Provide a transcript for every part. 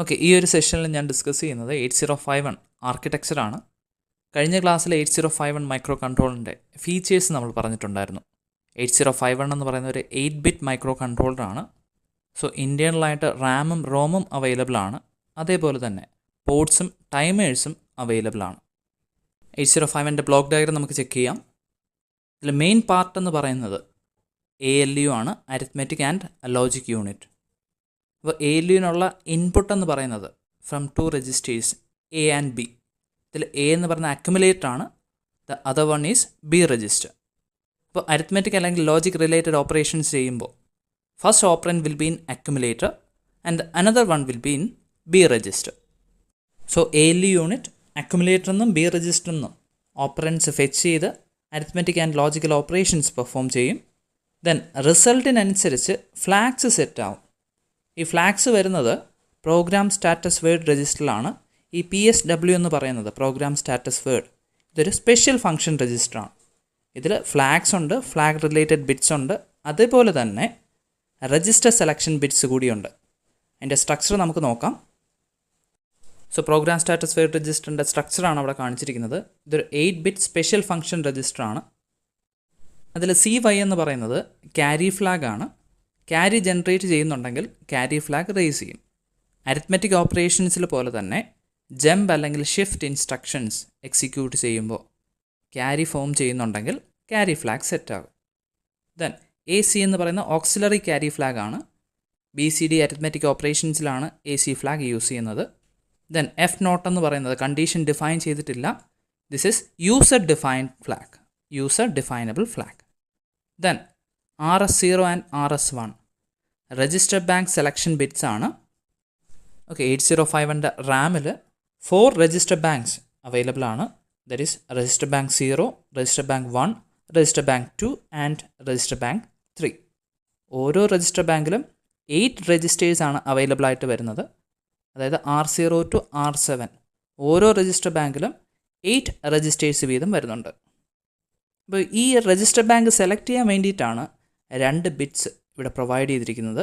Okay, ഈ ഒരു സെഷനിൽ ഞാൻ ഡിസ്കസ് ചെയ്യുന്നത് 8051 ആർക്കിടെക്ചറാണ്. കഴിഞ്ഞ ക്ലാസ്സിൽ 8051 മൈക്രോ കൺട്രോളറിൻ്റെ ഫീച്ചേഴ്സ് നമ്മൾ പറഞ്ഞിട്ടുണ്ടായിരുന്നു. 8051 എന്ന് പറയുന്ന ഒരു 8-ബിറ്റ് മൈക്രോ കൺട്രോളറാണ്. സോ ഇൻറ്റേർണലായിട്ട് റാമും റോമും അവൈലബിൾ ആണ്. അതേപോലെ തന്നെ പോർട്സും ടൈമേഴ്സും അവൈലബിൾ ആണ്. 8051 ബ്ലോക്ക് ഡയഗ്രം നമുക്ക് ചെക്ക് ചെയ്യാം. ഇതിൽ മെയിൻ പാർട്ട് എന്ന് പറയുന്നത് ALU ആണ്, അരിത്മെറ്റിക് ആൻഡ് ലോജിക് യൂണിറ്റ്. അപ്പോൾ ALUവിനുള്ള ഇൻപുട്ട് എന്ന് പറയുന്നത് from 2 registers A and B. ഇതിൽ A എന്ന് പറയുന്ന അക്യുമുലേറ്റർ ആണ്, the other one is B register. അപ്പോൾ അരിത്മെറ്റിക് അല്ലെങ്കിൽ ലോജിക് റിലേറ്റഡ് ഓപ്പറേഷൻസ് ചെയ്യുമ്പോൾ first operand will be in accumulator and another one will be in B register. So ALU unit അക്യുമുലേറ്ററിൽ നിന്നും B രജിസ്റ്ററിൽ നിന്നും ഓപ്പറൻറ്റ്സ് ഫെച്ച് ചെയ്ത് arithmetic and logical operations perform ചെയ്യും. Then റിസൾട്ടിനനുസരിച്ച് ഫ്ലാഗ്സ് സെറ്റ് ആവും. ഈ ഫ്ലാഗ്സ് വരുന്നത് പ്രോഗ്രാം സ്റ്റാറ്റസ് വേർഡ് രജിസ്റ്ററിലാണ്. ഈ PSW എന്ന് പറയുന്നത് പ്രോഗ്രാം സ്റ്റാറ്റസ് വേർഡ്, ഇതൊരു സ്പെഷ്യൽ ഫംഗ്ഷൻ രജിസ്റ്ററാണ്. ഇതിൽ ഫ്ലാഗ്സ് ഉണ്ട്, ഫ്ലാഗ് റിലേറ്റഡ് ബിറ്റ്സ് ഉണ്ട്, അതേപോലെ തന്നെ രജിസ്റ്റർ സെലക്ഷൻ ബിറ്റ്സ് കൂടിയുണ്ട്. അതിൻ്റെ സ്ട്രക്ചർ നമുക്ക് നോക്കാം. സോ പ്രോഗ്രാം സ്റ്റാറ്റസ് വേർഡ് രജിസ്റ്ററിൻ്റെ സ്ട്രക്ചറാണ് അവിടെ കാണിച്ചിരിക്കുന്നത്. ഇതൊരു 8-ബിറ്റ് സ്പെഷ്യൽ ഫംഗ്ഷൻ രജിസ്റ്ററാണ്. അതിൽ CY എന്ന് പറയുന്നത് ക്യാരി ഫ്ലാഗ് ആണ്. ക്യാരി ജനറേറ്റ് ചെയ്യുന്നുണ്ടെങ്കിൽ ക്യാരി ഫ്ലാഗ് റേസ് ചെയ്യും. അരിത്മെറ്റിക് ഓപ്പറേഷൻസിൽ പോലെ തന്നെ ജമ്പ് അല്ലെങ്കിൽ ഷിഫ്റ്റ് ഇൻസ്ട്രക്ഷൻസ് എക്സിക്യൂട്ട് ചെയ്യുമ്പോൾ ക്യാരി ഫോം ചെയ്യുന്നുണ്ടെങ്കിൽ ക്യാരി ഫ്ലാഗ് സെറ്റ് ആകും. ദെൻ AC എന്ന് പറയുന്ന ഓക്സിലറി ക്യാരി ഫ്ലാഗ് ആണ്. BCD അരിത്മെറ്റിക് ഓപ്പറേഷൻസിലാണ് AC ഫ്ലാഗ് യൂസ് ചെയ്യുന്നത്. ദെൻ F0 എന്ന് പറയുന്നത് കണ്ടീഷൻ ഡിഫൈൻ ചെയ്തിട്ടില്ല. This is user defined flag, user definable flag. Then RS0 and RS1 register bank selection bits ആണ്. ഓക്കെ, 8051 റാമിൽ 4 രജിസ്റ്റർ ബാങ്ക്സ് അവൈലബിൾ ആണ്. That is register bank 0, register bank 1, register bank 2 and register bank 3. ഓരോ register ബാങ്കിലും 8 registers ആണ് available ആയിട്ട് വരുന്നത്. അതായത് R0 to R7 ഓരോ register ബാങ്കിലും 8 രജിസ്റ്റേഴ്സ് വീതം വരുന്നുണ്ട്. അപ്പോൾ ഈ രജിസ്റ്റർ ബാങ്ക് സെലക്ട് ചെയ്യാൻ വേണ്ടിയിട്ടാണ് 2 ബിറ്റ്സ് ഇവിടെ പ്രൊവൈഡ് ചെയ്തിരിക്കുന്നത്,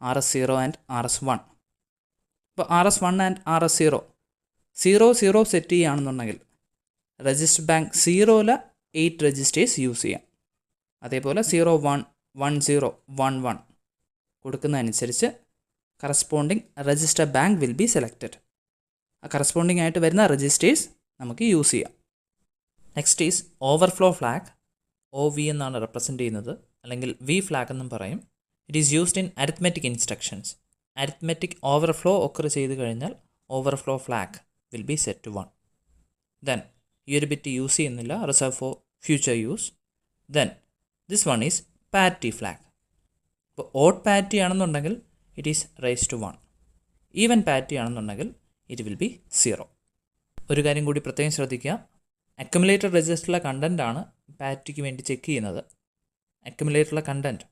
RS0 ആൻഡ് RS1. അപ്പോൾ RS1 ആൻഡ് RS0 0 സെറ്റ് ചെയ്യുകയാണെന്നുണ്ടെങ്കിൽ രജിസ്റ്റർ ബാങ്ക് 0ൽ 8 രജിസ്റ്റേഴ്സ് യൂസ് ചെയ്യാം. അതേപോലെ 0 1 1 0 1 1 കൊടുക്കുന്നതനുസരിച്ച് corresponding register bank will be selected. ആ കറസ്പോണ്ടിങ് ആയിട്ട് വരുന്ന രജിസ്റ്റേഴ്സ് നമുക്ക് യൂസ് ചെയ്യാം. Next is overflow flag. OV എന്നാണ് റെപ്രസെൻറ്റ് ചെയ്യുന്നത്, അല്ലെങ്കിൽ V ഫ്ലാഗ് എന്നും പറയും. It is used in arithmetic instructions. Arithmetic overflow occur ചെയ്ത് കഴിഞ്ഞാൽ overflow flag will be set to 1. Then ഈ ഒരു ബിറ്റ് യൂസ് ചെയ്യുന്നില്ല, reserve for future use. Then this one is parity flag. ഇപ്പോൾ ഓഡ് പാരിറ്റി ആണെന്നുണ്ടെങ്കിൽ it is rise to 1. Even parity ആണെന്നുണ്ടെങ്കിൽ it will be 0. ഒരു കാര്യം കൂടി പ്രത്യേകം ശ്രദ്ധിക്കുക, അക്യുമുലേറ്റർ രജിസ്റ്ററിലെ കണ്ടൻ്റ് ആണ് പാരിറ്റിക്ക് വേണ്ടി ചെക്ക് ചെയ്യുന്നത്. അക്യുമുലേറ്ററിലെ കണ്ടൻറ്റ്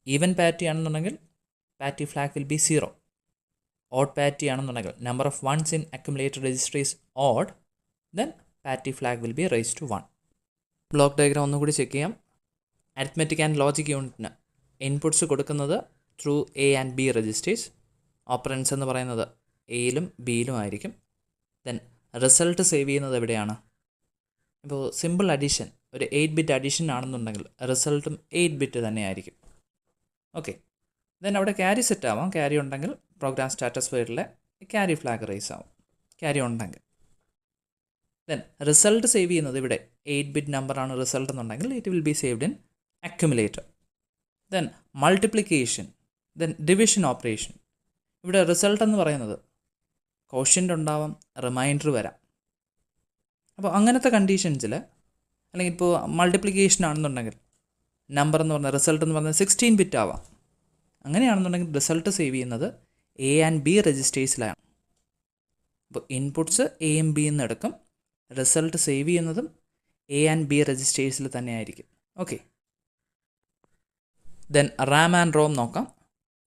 ഈവൻ പാരിറ്റി ആണെന്നുണ്ടെങ്കിൽ parity flag will be 0. Odd parity ആണെന്നുണ്ടെങ്കിൽ number of ones in accumulator register is odd, then parity flag will be rise to 1. Block diagram ഒന്നുകൂടി ചെക്ക് ചെയ്യാം. അരിത്മെറ്റിക് ആൻഡ് ലോജിക് യൂണിറ്റിന് inputs കൊടുക്കുന്നത് through A and B registers. Operands എന്ന് പറയുന്നത് Aയിലും Bയിലും ആയിരിക്കും. Then result save ചെയ്യുന്നത് എവിടെയാണ്? ഇപ്പോൾ സിമ്പിൾ അഡീഷൻ, ഒരു 8-ബിറ്റ് അഡീഷൻ ആണെന്നുണ്ടെങ്കിൽ റിസൾട്ടും 8-ബിറ്റ് തന്നെയായിരിക്കും. ഓക്കെ, ദെൻ അവിടെ ക്യാരി സെറ്റ് ആവാം. ക്യാരി ഉണ്ടെങ്കിൽ പ്രോഗ്രാം സ്റ്റാറ്റസ് വേർഡിലെ ക്യാരി ഫ്ലാഗ് റേസ് ആവും, ക്യാരി ഉണ്ടെങ്കിൽ. ദെൻ റിസൾട്ട് സേവ് ചെയ്യുന്നത് ഇവിടെ 8-ബിറ്റ് നമ്പറാണ് റിസൾട്ട് എന്നുണ്ടെങ്കിൽ it will be saved in accumulator. Then multiplication, then division operation. ഇവിടെ റിസൾട്ട് എന്ന് പറയുന്നത് ക്വോഷ്യൻ്റ് ഉണ്ടാവാം, റിമൈൻഡർ വരാം. അപ്പോൾ അങ്ങനത്തെ കണ്ടീഷൻസിൽ, അല്ലെങ്കിൽ ഇപ്പോൾ മൾട്ടിപ്ലിക്കേഷൻ ആണെന്നുണ്ടെങ്കിൽ നമ്പർ എന്ന് പറഞ്ഞാൽ റിസൾട്ട് എന്ന് പറഞ്ഞാൽ 16-ബിറ്റ് ആവാം. അങ്ങനെയാണെന്നുണ്ടെങ്കിൽ റിസൾട്ട് സേവ് ചെയ്യുന്നത് A ആൻഡ് B രജിസ്റ്റേഴ്സിലാണ്. അപ്പോൾ ഇൻപുട്സ് Aയും B എന്ന് എടുക്കും, റിസൾട്ട് സേവ് ചെയ്യുന്നതും A ആൻഡ് B രജിസ്റ്റേഴ്സിൽ തന്നെ ആയിരിക്കും. Okay, then RAM and ROM നോക്കാം.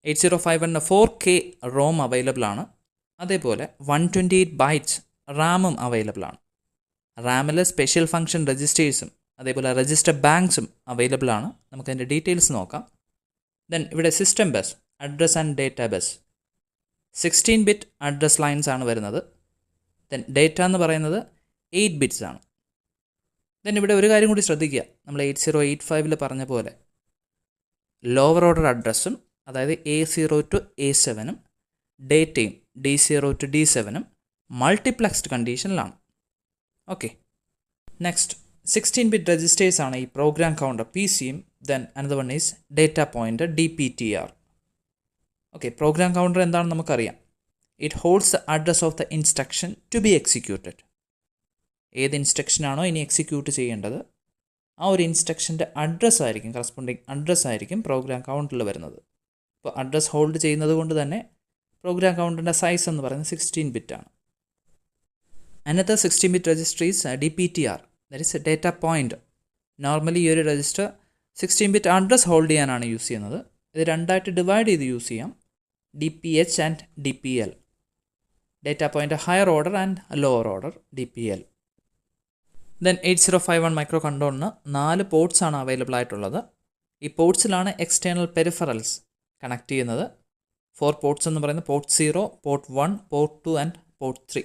8051 4K റോം അവൈലബിൾ ആണ്. അതേപോലെ 128 ബൈറ്റ്സ് റാമും അവൈലബിൾ ആണ്. റാമിൽ സ്പെഷ്യൽ ഫംഗ്ഷൻ രജിസ്റ്റേഴ്സും അതേപോലെ രജിസ്റ്റർ ബാങ്ക്സും അവൈലബിൾ ആണ്. നമുക്കതിൻ്റെ ഡീറ്റെയിൽസ് നോക്കാം. ദെൻ ഇവിടെ system bus, address and data bus. 16-bit address lines ആണ് വരുന്നത്. ദെൻ ഡേറ്റ എന്ന് പറയുന്നത് 8 ബിറ്റ്സ് ആണ്. ദെൻ ഇവിടെ ഒരു കാര്യം കൂടി ശ്രദ്ധിക്കുക, നമ്മൾ 8085 പറഞ്ഞ പോലെ ലോവർ ഓർഡർ അഡ്രസ്സും, അതായത് A0 to A7 ഡേറ്റയും D0 to D7 മൾട്ടിപ്ലക്സ്ഡ് കണ്ടീഷനിലാണ്. ഓക്കെ, നെക്സ്റ്റ് 16-bit രജിസ്റ്റേഴ്സ് ആണ് ഈ പ്രോഗ്രാം കൗണ്ടർ PCയും. Then another one is data pointer DPTR. Okay, program counter എന്താണെന്ന് നമുക്കറിയാം. It holds the address of the instruction to be executed. ഏത് ഇൻസ്ട്രക്ഷനാണോ ഇനി എക്സിക്യൂട്ട് ചെയ്യേണ്ടത് ആ ഒരു ഇൻസ്ട്രക്ഷൻ്റെ അഡ്രസ്സ് ആയിരിക്കും, കറസ്പോണ്ടിങ് അഡ്രസ്സ് ആയിരിക്കും പ്രോഗ്രാം കൗണ്ടറിൽ വരുന്നത്. ഇപ്പോൾ അഡ്രസ്സ് ഹോൾഡ് ചെയ്യുന്നത് കൊണ്ട് തന്നെ പ്രോഗ്രാം കൗണ്ടറിൻ്റെ സൈസ് എന്ന് പറയുന്നത് 16-bit ആണ്. Another 16-bit register is DPTR, that is data pointer. Normally ഈ ഒരു രജിസ്റ്റർ 16-bit അഡ്രസ് ഹോൾഡ് ചെയ്യാനാണ് യൂസ് ചെയ്യുന്നത്. ഇത് രണ്ടായിട്ട് ഡിവൈഡ് ചെയ്ത് യൂസ് ചെയ്യാം, DPH and DPL. Data pointer higher order and lower order DPL. Then 8051 micro കൺട്രോളിന് 4 പോർട്സ് ആണ് അവൈലബിൾ ആയിട്ടുള്ളത്. ഈ പോർട്സിലാണ് എക്സ്റ്റേണൽ പെരിഫറൽസ് കണക്ട് ചെയ്യുന്നത്. 4 പോർട്സ് എന്ന് പറയുന്നത് port 0, port 1, port 2 and port 3.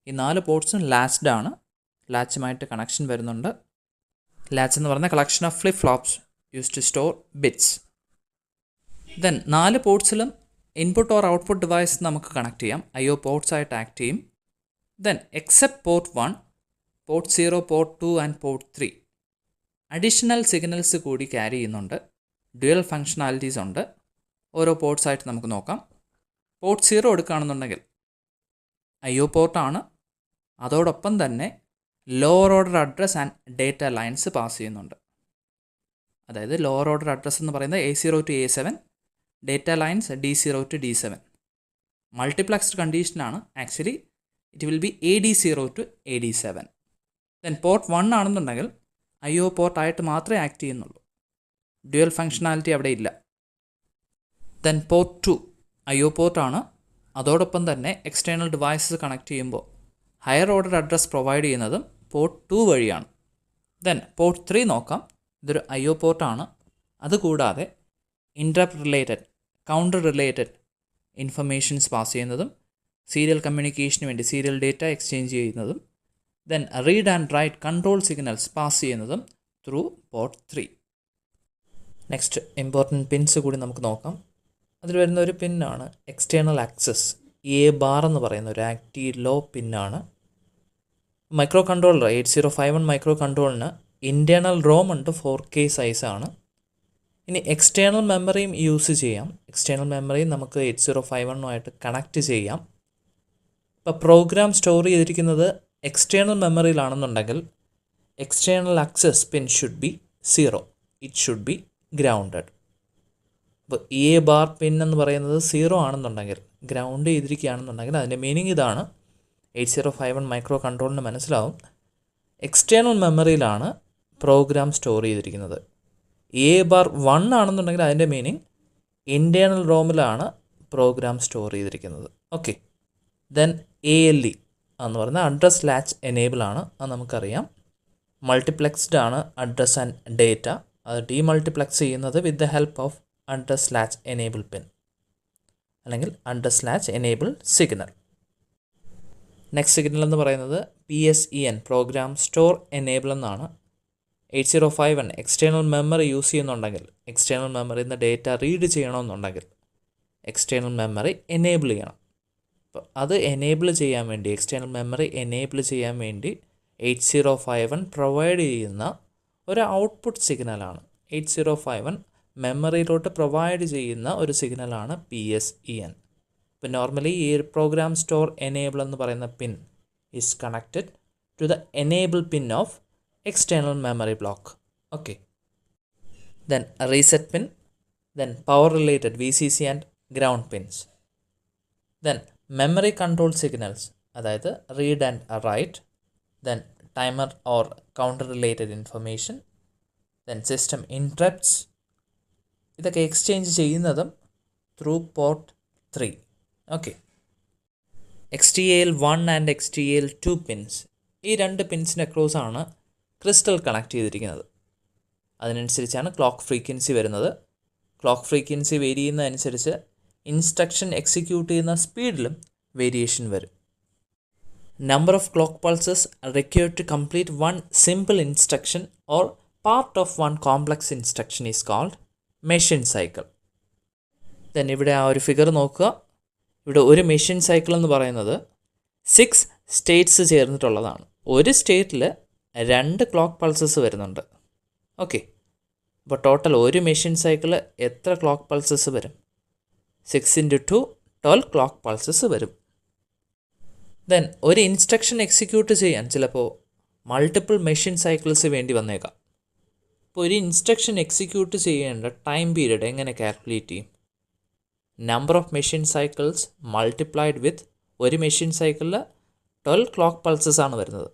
ഈ 4 പോർട്സും ലാച്ച്ഡ് ആണ്, ലാച്ചുമായിട്ട് കണക്ഷൻ വരുന്നുണ്ട്. ലാച്ച് എന്ന് പറയുന്ന collection of flip flops use to store bits. Then 4 പോർട്സിലും ഇൻപുട്ട് ഓർ ഔട്ട്പുട്ട് ഡിവൈസ് നമുക്ക് കണക്ട് ചെയ്യാം, IO പോർട്സ് ആയിട്ട് ആക്ട് ചെയ്യും. Then except port 1, port 0, port 2 and port 3 additional signals കൂടി ക്യാരി ചെയ്യുന്നുണ്ട്. ഡ്യുവൽ ഫങ്ഷണാലിറ്റീസ് ഉണ്ട്. ഓരോ പോർട്സ് ആയിട്ട് നമുക്ക് നോക്കാം. പോർട്ട് 0 എടുക്കുകയാണെന്നുണ്ടെങ്കിൽ IO പോർട്ടാണ്, അതോടൊപ്പം തന്നെ lower order address and data lines pass ചെയ്യുന്നുണ്ട്. അതായത് ലോവർ ഓർഡർ അഡ്രസ്സ് എന്ന് പറയുന്നത് A0 to A7, data lines D0 to D7. Multiplexed കണ്ടീഷനാണ്. Actually it will be AD0 to AD7. Then port 1 ആണെന്നുണ്ടെങ്കിൽ IO പോർട്ടായിട്ട് മാത്രമേ ആക്ട് ചെയ്യുന്നുള്ളൂ, ഡ്യുവൽ ഫങ്ഷണാലിറ്റി അവിടെ ഇല്ല. ദെൻ പോർട്ട് 2 IO പോർട്ടാണ്, അതോടൊപ്പം തന്നെ എക്സ്റ്റേണൽ ഡിവൈസസ് കണക്ട് ചെയ്യുമ്പോൾ ഹയർ ഓർഡർ അഡ്രസ് പ്രൊവൈഡ് ചെയ്യുന്നതും പോർട്ട് 2 വഴിയാണ്. ദെൻ പോർട്ട് 3 നോക്കാം. ഇതൊരു IO പോർട്ടാണ്. അതുകൂടാതെ interrupt related, counter related informations pass ചെയ്യുന്നതും, സീരിയൽ കമ്മ്യൂണിക്കേഷന് വേണ്ടി സീരിയൽ ഡേറ്റ എക്സ്ചേഞ്ച് ചെയ്യുന്നതും, then read and write control signals pass ചെയ്യുന്നതും through port 3. Next important pins കൂടി നമുക്ക് നോക്കാം. അതിൽ വരുന്ന ഒരു പിന്നാണ് എക്സ്റ്റേണൽ ആക്സസ്. A എന്ന് പറയുന്ന ഒരു ആക്റ്റീവ് ലോ പിന്നാണ്. മൈക്രോ കൺട്രോളർ 8051 മൈക്രോ കൺട്രോളിന് ഇൻറ്റേർണൽ റോം ഉണ്ട്, 4K സൈസാണ്. ഇനി എക്സ്റ്റേണൽ മെമ്മറിയും യൂസ് ചെയ്യാം. എക്സ്റ്റേണൽ മെമ്മറിയും നമുക്ക് 8051 കണക്ട് ചെയ്യാം. ഇപ്പോൾ പ്രോഗ്രാം സ്റ്റോർ ചെയ്തിരിക്കുന്നത് എക്സ്റ്റേണൽ മെമ്മറിയിലാണെന്നുണ്ടെങ്കിൽ external access pin should be 0, it should be grounded. അപ്പോൾ A പിൻ എന്ന് പറയുന്നത് 0 ആണെന്നുണ്ടെങ്കിൽ, ഗ്രൗണ്ട് ചെയ്തിരിക്കുകയാണെന്നുണ്ടെങ്കിൽ അതിൻ്റെ മീനിങ് ഇതാണ്. 8051 മൈക്രോ കൺട്രോളിന് മനസ്സിലാവും എക്സ്റ്റേണൽ മെമ്മറിയിലാണ് പ്രോഗ്രാം സ്റ്റോർ ചെയ്തിരിക്കുന്നത്. A1 ആണെന്നുണ്ടെങ്കിൽ അതിൻ്റെ മീനിങ് ഇൻറ്റേർണൽ റോമിലാണ് പ്രോഗ്രാം സ്റ്റോർ ചെയ്തിരിക്കുന്നത്. ഓക്കെ, ദെൻ ALE എന്ന് പറയുന്ന അഡ്രസ് ലാച്ച് എനേബിൾ ആണ്. അത് നമുക്കറിയാം. മൾട്ടിപ്ലക്സ്ഡ് ആണ് അഡ്രസ് ആൻഡ് ഡേറ്റ. അത് ഡീമൾട്ടിപ്ലക്സ് ചെയ്യുന്നത് with the help of address latch enable pin അല്ലെങ്കിൽ address latch enable signal. Next signal എന്ന് പറയുന്നത് PSEN, പ്രോഗ്രാം സ്റ്റോർ എനേബിൾ എന്നാണ്. 8051 എക്സ്റ്റേണൽ മെമ്മറി യൂസ് ചെയ്യുന്നുണ്ടെങ്കിൽ, എക്സ്റ്റേണൽ മെമ്മറിയിൽ നിന്ന് ഡേറ്റ റീഡ് ചെയ്യണമെന്നുണ്ടെങ്കിൽ എക്സ്റ്റേണൽ മെമ്മറി എനേബിൾ ചെയ്യണം. അപ്പോൾ അത് എനേബിൾ ചെയ്യാൻ വേണ്ടി, എക്സ്റ്റേണൽ മെമ്മറി എനേബിൾ ചെയ്യാൻ വേണ്ടി 8051 പ്രൊവൈഡ് ചെയ്യുന്ന ഒരു ഔട്ട്പുട്ട് സിഗ്നലാണ്. 8051 മെമ്മറിയിലോട്ട് പ്രൊവൈഡ് ചെയ്യുന്ന ഒരു സിഗ്നലാണ് PSEN. ഇപ്പോൾ നോർമലി ഈ പ്രോഗ്രാം സ്റ്റോർ എനേബിൾ എന്ന് പറയുന്ന pin is connected to the enable pin of external memory block. Okay, then a reset pin, then power related VCC and ground pins, then memory control signals, അതായത് read and write, then timer or counter related information, then system interrupts. ഇതൊക്കെ exchange ചെയ്യുന്നതും through port 3. Okay, XTAL1 and XTAL2 pins, ഈ 2 പിൻസിൻ്റെ across ആണ് crystal connect ചെയ്തിരിക്കുന്നത്. അതിനനുസരിച്ചാണ് clock frequency വരുന്നത്. Clock frequency vary ചെയ്യുന്നതനുസരിച്ച് ഇൻസ്ട്രക്ഷൻ എക്സിക്യൂട്ട് ചെയ്യുന്ന സ്പീഡിലും വേരിയേഷൻ വരും. Number of clock pulses required to complete one simple instruction or part of one complex instruction is called machine cycle. Then ഇവിടെ ആ ഒരു ഫിഗർ നോക്കുക. ഇവിടെ ഒരു മെഷീൻ സൈക്കിൾ എന്ന് പറയുന്നത് 6 സ്റ്റേറ്റ്സ് ചേർന്നിട്ടുള്ളതാണ്. ഒരു സ്റ്റേറ്റിൽ 2 ക്ലോക്ക് പൾസസ് വരുന്നുണ്ട്. ഓക്കെ, അപ്പോൾ ടോട്ടൽ ഒരു മെഷീൻ സൈക്കിൾ എത്ര ക്ലോക്ക് പൾസസ് വരും? 6 × 2 12 ക്ലോക്ക് പൾസസ് വരും. ദെൻ ഒരു ഇൻസ്ട്രക്ഷൻ എക്സിക്യൂട്ട് ചെയ്യാൻ ചിലപ്പോൾ മൾട്ടിപ്പിൾ മെഷീൻ സൈക്കിൾസ് വേണ്ടി വന്നേക്കാം. അപ്പോൾ ഒരു ഇൻസ്ട്രക്ഷൻ എക്സിക്യൂട്ട് ചെയ്യേണ്ട ടൈം പീരീഡ് എങ്ങനെ കാൽക്കുലേറ്റ് ചെയ്യും? Number of machine cycles multiplied with ഒരു മെഷീൻ സൈക്കിളിൽ 12 ക്ലോക്ക് പൾസസ് ആണ് വരുന്നത്.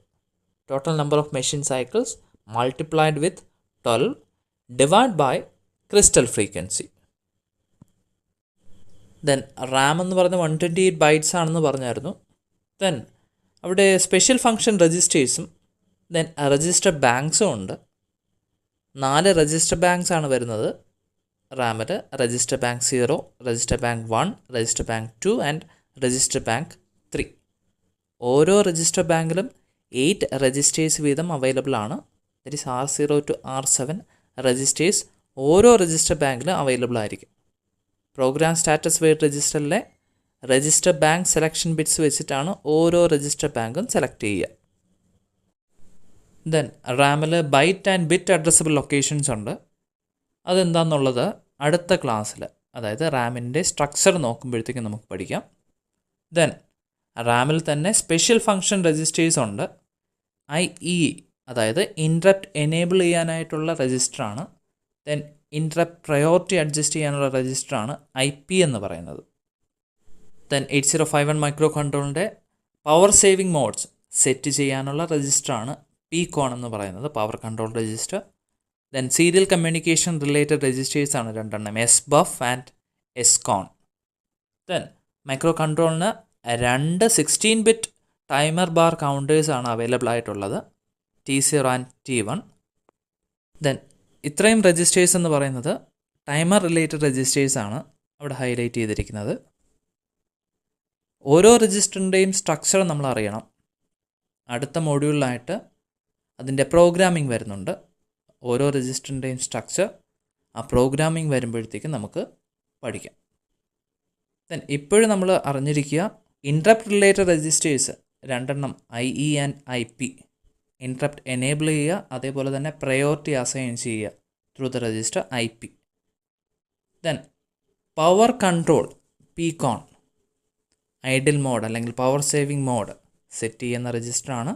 Total number of machine cycles multiplied with 12 divide by crystal frequency. Then RAM എന്ന് പറയുന്നത് 128 ബൈറ്റ്സ് ആണെന്ന് പറഞ്ഞായിരുന്നു. ദെൻ അവിടെ സ്പെഷ്യൽ ഫങ്ഷൻ രജിസ്റ്റേഴ്സും ദെൻ രജിസ്റ്റർ ബാങ്ക്സും ഉണ്ട്. 4 രജിസ്റ്റർ ബാങ്ക്സ് ആണ് വരുന്നത് റാമിൽ. Register bank 0, register bank 1, register bank 2 and register bank 3. ഓരോ രജിസ്റ്റർ ബാങ്കിലും 8 രജിസ്റ്റേഴ്സ് വീതം അവൈലബിൾ ആണ്. That is R0 to R7 registers ഓരോ രജിസ്റ്റർ ബാങ്കിലും അവൈലബിൾ ആയിരിക്കും. പ്രോഗ്രാം സ്റ്റാറ്റസ് വെയ്റ്റ് രജിസ്റ്ററിലെ രജിസ്റ്റർ ബാങ്ക് സെലക്ഷൻ ബിറ്റ്സ് വെച്ചിട്ടാണ് ഓരോ രജിസ്റ്റർ ബാങ്കും സെലക്ട് ചെയ്യുക. ദെൻ റാമിൽ byte and bit addressable locations ഉണ്ട്. അതെന്താണെന്നുള്ളത് അടുത്ത ക്ലാസ്സിൽ, അതായത് റാമിൻ്റെ സ്ട്രക്ചർ നോക്കുമ്പോഴത്തേക്കും നമുക്ക് പഠിക്കാം. ദെൻ റാമിൽ തന്നെ സ്പെഷ്യൽ ഫങ്ഷൻ രജിസ്റ്റേഴ്സ് ഉണ്ട്. IE അതായത് ഇൻട്രപ്റ്റ് എനേബിൾ ചെയ്യാനായിട്ടുള്ള രജിസ്റ്ററാണ്. ദെൻ ഇൻട്രപ്റ്റ് പ്രയോറിറ്റി അഡ്ജസ്റ്റ് ചെയ്യാനുള്ള രജിസ്റ്ററാണ് IP എന്ന് പറയുന്നത്. ദെൻ 8051 മൈക്രോ കൺട്രോളിൻ്റെ പവർ സേവിങ് മോഡ്സ് സെറ്റ് ചെയ്യാനുള്ള രജിസ്റ്ററാണ് PCON എന്ന് പറയുന്നത്, power control register. Then serial communication related registers ആണ് 2 SBUF and SCON. Then micro കൺട്രോളിന് 2 16-bit ടൈമർ ബാർ കൗണ്ടേഴ്സാണ് അവൈലബിൾ ആയിട്ടുള്ളത്, T0 ആൻഡ് T1. ദെൻ ഇത്രയും രജിസ്റ്റേഴ്സ് എന്ന് പറയുന്നത് ടൈമർ റിലേറ്റഡ് രജിസ്റ്റേഴ്സാണ് അവിടെ ഹൈലൈറ്റ് ചെയ്തിരിക്കുന്നത്. ഓരോ രജിസ്റ്ററിൻ്റെയും സ്ട്രക്ചർ നമ്മൾ അറിയണം. അടുത്ത മോഡ്യൂളിലായിട്ട് അതിൻ്റെ പ്രോഗ്രാമിംഗ് വരുന്നുണ്ട്. ഓരോ രജിസ്റ്ററിൻ്റെയും സ്ട്രക്ചർ, ആ പ്രോഗ്രാമിംഗ് വരുമ്പോഴത്തേക്കും നമുക്ക് പഠിക്കാം. ദെൻ ഇപ്പോഴും നമ്മൾ അറിഞ്ഞിരിക്കുക interrupt related registers 2 IE and IP. Interrupt enable ചെയ്യുക, അതേപോലെ തന്നെ പ്രയോറിറ്റി അസൈൻ ചെയ്യുക through the register IP. Then power control PCON, idle mode അല്ലെങ്കിൽ പവർ സേവിങ് മോഡ് സെറ്റ് ചെയ്യുന്ന രജിസ്റ്ററാണ്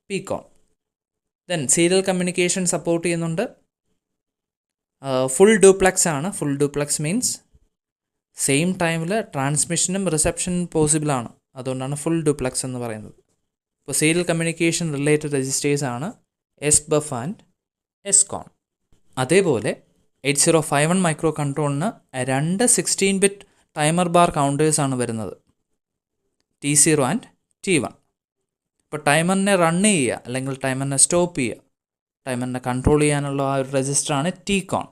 PCON. Then serial communication support ചെയ്യുന്നുണ്ട്. ഫുൾ ഡ്യൂപ്ലക്സ് ആണ്. Full duplex means same ടൈമിൽ ട്രാൻസ്മിഷനും റിസപ്ഷനും പോസിബിൾ ആണ്. അതുകൊണ്ടാണ് ഫുൾ ഡ്യൂപ്ലക്സ് എന്ന് പറയുന്നത്. ഇപ്പോൾ സീരിയൽ കമ്മ്യൂണിക്കേഷൻ റിലേറ്റഡ് രജിസ്റ്റേഴ്സ് ആണ് SBUF ആൻഡ് SCON. അതേപോലെ 8051 മൈക്രോ കൺട്രോളിന് 2 16-bit ടൈമർ ബാർ കൗണ്ടേഴ്സാണ് വരുന്നത്, T0 ആൻഡ് T1. ഇപ്പോൾ ടൈമറിനെ റൺ ചെയ്യുക അല്ലെങ്കിൽ ടൈമറിനെ സ്റ്റോപ്പ് ചെയ്യുക, ടൈമറിനെ കൺട്രോൾ ചെയ്യാനുള്ള ആ ഒരു രജിസ്റ്ററാണ് TCON.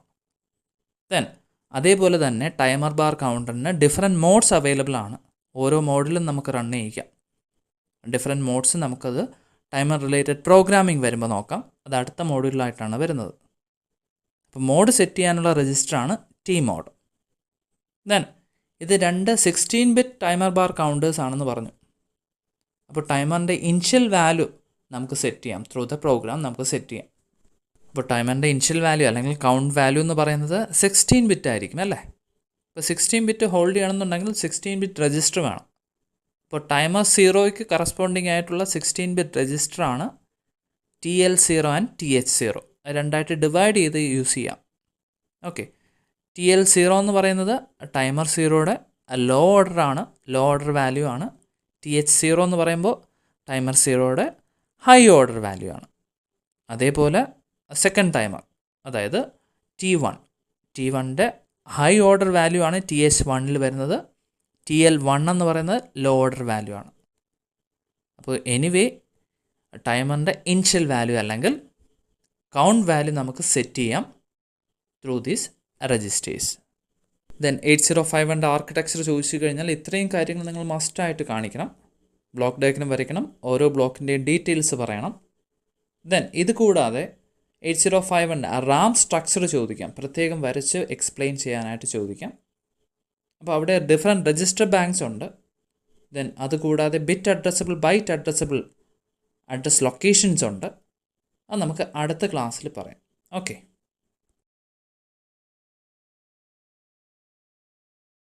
ദെൻ അതേപോലെ തന്നെ ടൈമർ ബാർ കൗണ്ടറിന് ഡിഫറെൻറ്റ് മോഡ്സ് അവൈലബിൾ ആണ്. ഓരോ മോഡിലും നമുക്ക് റൺ ചെയ്യിക്കാം. ഡിഫറെൻറ്റ് മോഡ്സ് നമുക്കത് ടൈമർ റിലേറ്റഡ് പ്രോഗ്രാമിംഗ് വരുമ്പോൾ നോക്കാം. അത് അടുത്ത മോഡ്യൂളിലായിട്ടാണ് വരുന്നത്. അപ്പോൾ മോഡ് സെറ്റ് ചെയ്യാനുള്ള രജിസ്റ്ററാണ് T മോഡ്. ദെൻ ഇത് 2 16-bit ടൈമർ ബാർ കൗണ്ടേഴ്സ് ആണെന്ന് പറഞ്ഞു. അപ്പോൾ ടൈമറിൻ്റെ ഇനിഷ്യൽ വാല്യൂ നമുക്ക് സെറ്റ് ചെയ്യാം, ത്രൂ ദ പ്രോഗ്രാം നമുക്ക് സെറ്റ് ചെയ്യാം. അപ്പോൾ ടൈമറിൻ്റെ ഇനിഷ്യൽ വാല്യൂ അല്ലെങ്കിൽ കൗണ്ട് വാല്യൂ എന്ന് പറയുന്നത് 16-bit ആയിരിക്കും അല്ലേ. ഇപ്പോൾ 16-bit ഹോൾഡ് ചെയ്യണമെന്നുണ്ടെങ്കിൽ 16-bit രജിസ്റ്റർ വേണം. അപ്പോൾ ടൈമർ 0യ്ക്ക് കറസ്പോണ്ടിങ് ആയിട്ടുള്ള 16-bit രജിസ്റ്ററാണ് TL0 ആൻഡ് TH0. രണ്ടായിട്ട് ഡിവൈഡ് ചെയ്ത് യൂസ് ചെയ്യാം. ഓക്കെ, TL0 എന്ന് പറയുന്നത് ടൈമർ 0യുടെ ലോ ഓർഡറാണ്, ലോ ഓർഡർ വാല്യൂ ആണ്. TH0 എന്ന് പറയുമ്പോൾ ടൈമർ 0യുടെ ഹൈ ഓർഡർ വാല്യൂ ആണ്. അതേപോലെ സെക്കൻഡ് ടൈമർ അതായത് T1ൻ്റെ ഹൈ ഓർഡർ വാല്യൂ ആണ് TH1ൽ വരുന്നത്. TL1 എന്ന് പറയുന്നത് ലോ ഓർഡർ വാല്യൂ ആണ്. അപ്പോൾ എനിവേ ടൈമറിൻ്റെ ഇനിഷ്യൽ വാല്യൂ അല്ലെങ്കിൽ കൗണ്ട് വാല്യൂ നമുക്ക് സെറ്റ് ചെയ്യാം through these registers. Then 8051 architecture ചോദിച്ചു കഴിഞ്ഞാൽ ഇത്രയും കാര്യങ്ങൾ നിങ്ങൾ മസ്റ്റായിട്ട് കാണിക്കണം. ബ്ലോക്ക് ഡയഗ്രം വരയ്ക്കണം, ഓരോ ബ്ലോക്കിൻ്റെയും ഡീറ്റെയിൽസ് പറയണം. ദെൻ ഇത് കൂടാതെ 8051 റാം സ്ട്രക്ചർ ചോദിക്കാം, പ്രത്യേകം വരച്ച് എക്സ്പ്ലെയിൻ ചെയ്യാനായിട്ട് ചോദിക്കാം. അപ്പോൾ അവിടെ ഡിഫറെൻറ്റ് രജിസ്റ്റർ ബാങ്ക്സ് ഉണ്ട്. ദെൻ അതുകൂടാതെ bit addressable, byte addressable address locations ഉണ്ട്. അത് നമുക്ക് അടുത്ത ക്ലാസ്സിൽ പറയാം. ഓക്കെ.